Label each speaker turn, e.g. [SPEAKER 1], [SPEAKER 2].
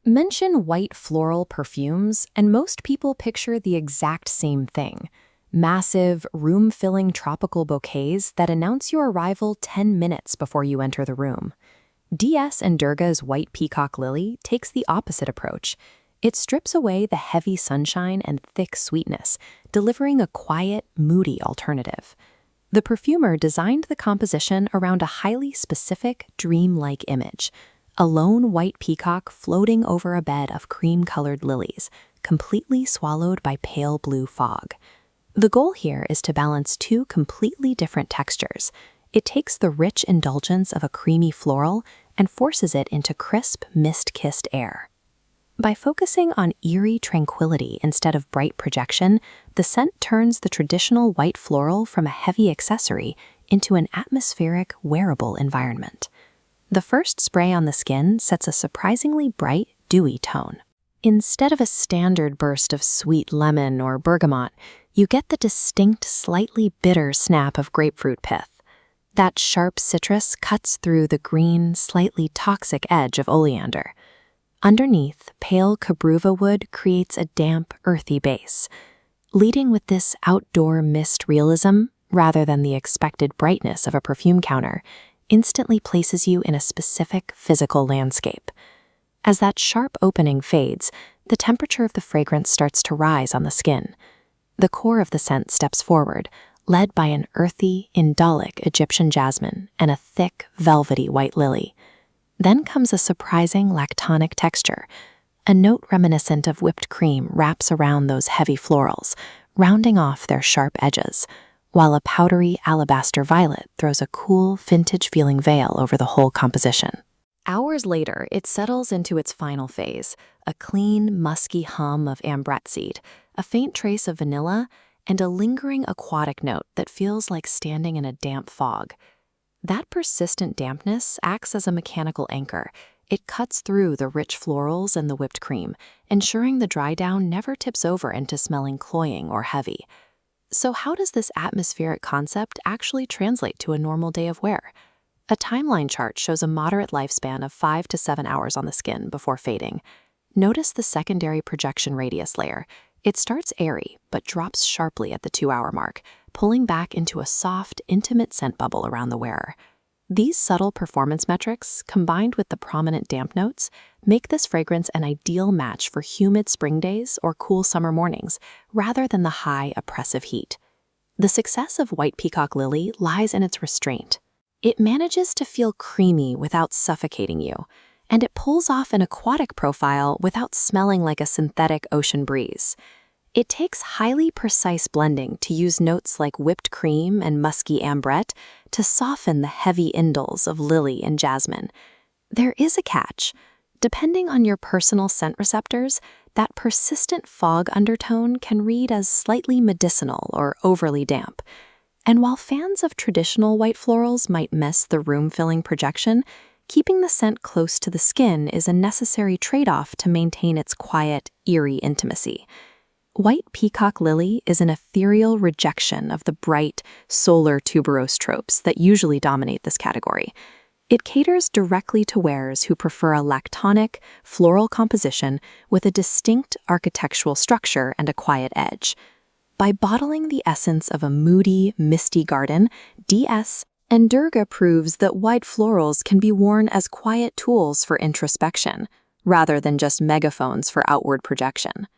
[SPEAKER 1] Mention white floral perfumes, and most people picture the exact same thing. Massive, room-filling tropical bouquets that announce your arrival 10 minutes before you enter the room. DS and Durga's White Peacock Lily takes the opposite approach. It strips away the heavy sunshine and thick sweetness, delivering a quiet, moody alternative. The perfumer designed the composition around a highly specific, dreamlike image. A lone white peacock floating over a bed of cream-colored lilies, completely swallowed by pale blue fog. The goal here is to balance two completely different textures. It takes the rich indulgence of a creamy floral and forces it into crisp, mist-kissed air. By focusing on eerie tranquility instead of bright projection, the scent turns the traditional white floral from a heavy accessory into an atmospheric, wearable environment. The first spray on the skin sets a surprisingly bright, dewy tone. Instead of a standard burst of sweet lemon or bergamot, you get the distinct, slightly bitter snap of grapefruit pith. That sharp citrus cuts through the green, slightly toxic edge of oleander. Underneath, pale Cabreuva wood creates a damp, earthy base. Leading with this outdoor mist realism, rather than the expected brightness of a perfume counter, instantly places you in a specific physical landscape. As that sharp opening fades, the temperature of the fragrance starts to rise on the skin. The core of the scent steps forward, led by an earthy, indolic Egyptian jasmine and a thick, velvety white lily. Then comes a surprising lactonic texture. A note reminiscent of whipped cream wraps around those heavy florals, rounding off their sharp edges, while a powdery alabaster violet throws a cool, vintage-feeling veil over the whole composition. Hours later, it settles into its final phase, a clean, musky hum of Ambrette seed, a faint trace of vanilla, and a lingering aquatic note that feels like standing in a damp fog. That persistent dampness acts as a mechanical anchor. It cuts through the rich florals and the whipped cream, ensuring the dry down never tips over into smelling cloying or heavy. So how does this atmospheric concept actually translate to a normal day of wear? A timeline chart shows a moderate lifespan of 5 to 7 hours on the skin before fading. Notice the secondary projection radius layer. It starts airy, but drops sharply at the 2-hour mark, pulling back into a soft, intimate scent bubble around the wearer. These subtle performance metrics, combined with the prominent damp notes, make this fragrance an ideal match for humid spring days or cool summer mornings, rather than the high, oppressive heat. The success of White Peacock Lily lies in its restraint. It manages to feel creamy without suffocating you, and it pulls off an aquatic profile without smelling like a synthetic ocean breeze. It takes highly precise blending to use notes like whipped cream and musky ambrette to soften the heavy indels of lily and jasmine. There is a catch. Depending on your personal scent receptors, that persistent fog undertone can read as slightly medicinal or overly damp. And while fans of traditional white florals might miss the room-filling projection, keeping the scent close to the skin is a necessary trade-off to maintain its quiet, eerie intimacy. White Peacock Lily is an ethereal rejection of the bright, solar tuberose tropes that usually dominate this category. It caters directly to wearers who prefer a lactonic, floral composition with a distinct architectural structure and a quiet edge. By bottling the essence of a moody, misty garden, DS and Durga proves that white florals can be worn as quiet tools for introspection, rather than just megaphones for outward projection.